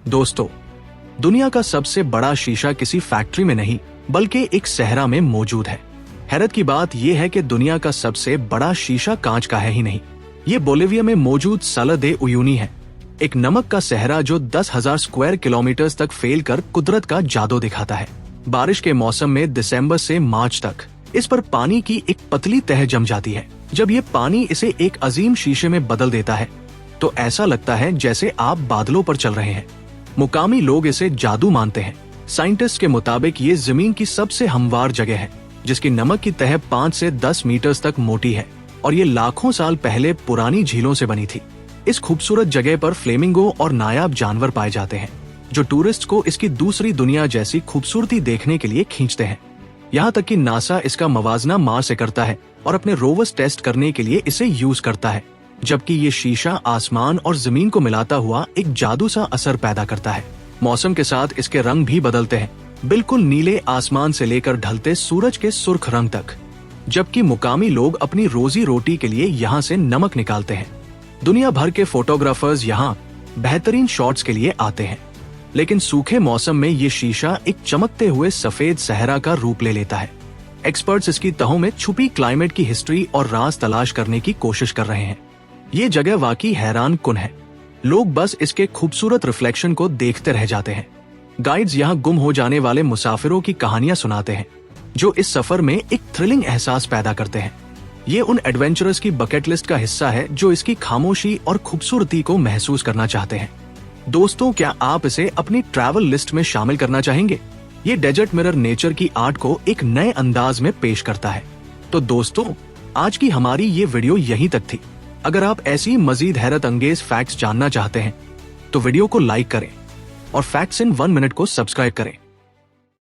दोस्तों, दुनिया का सबसे बड़ा शीशा किसी फैक्ट्री में नहीं बल्कि एक सहरा में मौजूद है। हैरत की बात यह है कि दुनिया का सबसे बड़ा शीशा कांच का है ही नहीं, ये बोलिविया में मौजूद साला दे उयूनी है, एक नमक का सहरा जो 10,000 स्क्वायर किलोमीटर तक फैल कर कुदरत का जादू दिखाता है। बारिश के मौसम में दिसंबर से मार्च तक इस पर पानी की एक पतली तह जम जाती है। जब ये पानी इसे एक अजीम शीशे में बदल देता है तो ऐसा लगता है जैसे आप बादलों पर चल रहे हैं। मुकामी लोग इसे जादू मानते हैं। साइंटिस्ट के मुताबिक ये जमीन की सबसे हमवार जगह है जिसकी नमक की तह 5 से 10 मीटर तक मोटी है और ये लाखों साल पहले पुरानी झीलों से बनी थी। इस खूबसूरत जगह पर फ्लेमिंगो और नायाब जानवर पाए जाते हैं जो टूरिस्ट को इसकी दूसरी दुनिया जैसी खूबसूरती देखने के लिए खींचते हैं। यहाँ तक कि नासा इसका मवाजना मार्स से करता है और अपने रोवर्स टेस्ट करने के लिए इसे यूज करता है, जबकि ये शीशा आसमान और जमीन को मिलाता हुआ एक जादू सा असर पैदा करता है। मौसम के साथ इसके रंग भी बदलते हैं, बिल्कुल नीले आसमान से लेकर ढलते सूरज के सुर्ख रंग तक, जबकि मुकामी लोग अपनी रोजी रोटी के लिए यहाँ से नमक निकालते हैं। दुनिया भर के फोटोग्राफर्स यहाँ बेहतरीन शॉट्स के लिए आते हैं, लेकिन सूखे मौसम में ये शीशा एक चमकते हुए सफेद सहरा का रूप ले लेता है। एक्सपर्ट्स इसकी तहों में छुपी क्लाइमेट की हिस्ट्री और राज तलाश करने की कोशिश कर रहे हैं। ये जगह वाकई हैरान कुन है। लोग बस इसके खूबसूरत रिफ्लेक्शन को देखते रह जाते हैं। गाइड्स यहाँ गुम हो जाने वाले मुसाफिरों की कहानियां सुनाते हैं जो इस सफर में एक थ्रिलिंग एहसास पैदा करते हैं। ये उन एडवेंचरर्स की बकेट लिस्ट का हिस्सा है जो इसकी खामोशी और खूबसूरती को महसूस करना चाहते हैं। दोस्तों, क्या आप इसे अपनी ट्रैवल लिस्ट में शामिल करना चाहेंगे? ये डेजर्ट मिरर नेचर की आर्ट को एक नए अंदाज में पेश करता है। तो दोस्तों, आज की हमारी ये वीडियो यहीं तक थी। अगर आप ऐसी मजीद हैरत अंगेज फैक्ट्स जानना चाहते हैं तो वीडियो को लाइक करें और फैक्ट्स इन 1 मिनट को सब्सक्राइब करें।